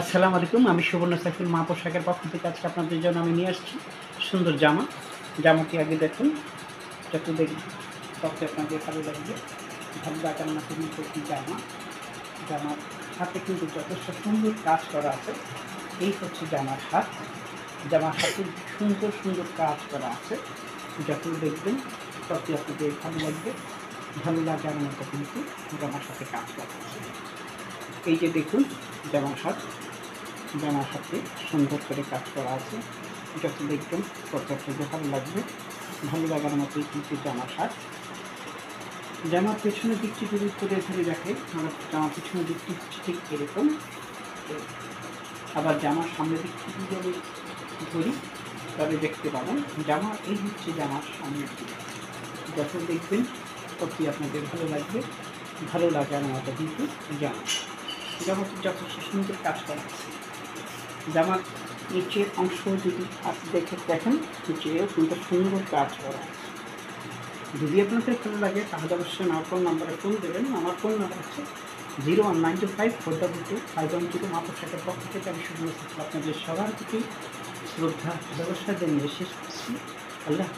আসসালামু আলাইকুম। আমি সুবর্ণ সাইফুল মা পোশাকের পক্ষ থেকে আজকে আপনাদের জন্য আমি নিয়ে আসছি সুন্দর জামা। জামাটি আগে দেখুন, যত দেখবেন তত আপনাদের ভালো লাগবে। ভালো লাগার মতো কিন্তু একটি জামা। জামার হাতে কিন্তু যথেষ্ট সুন্দর কাজ করা আছে। এই হচ্ছে জামার হাত। জামার হাতে সুন্দর সুন্দর কাজ করা আছে। যত দেখবেন ততই আপনাদের ভালো লাগবে। ভালো লাগার মতো কিন্তু জামার সাথে কাজ করা আছে। এই যে দেখুন জামার হাত। জামার হাতে সুন্দর করে কাজ করা আছে। যত দেখবেন তত আপনাদের ভালো লাগবে। ভালো লাগার মতোই কিন্তু জামার হাত। জামার পেছনের দিকটি যদি তুলে ধরে দেখে, আমার জামার পেছনের দিকটি হচ্ছে ঠিক এরকম। আবার জামার সামনের দিকটি যদি ধরি তবে দেখতে পাবেন জামা এই হচ্ছে জামার সামনের দিক। যত দেখবেন ততই আপনাদের ভালো লাগবে। ভালো লাগার মতো কিন্তু জামাটি যথেষ্ট সুন্দর কাজ করা আছে। জামার নিচের অংশ যদি আপনি দেখেন, নিচেও কিন্তু সুন্দর কাজ করা আছে। যদি আপনাদের ভালো লাগে তাহলে অবশ্যই আমার ফোন নাম্বারে ফোন দেবেন। আমার ফোন নাম্বার হচ্ছে 01925422510। মা পোশাকের পক্ষ থেকে আমি সুবর্ণ সাইফুল আপনাদের সবার প্রতি শ্রদ্ধা ভালোবাসা জানিয়ে শেষ করছি। আল্লাহ।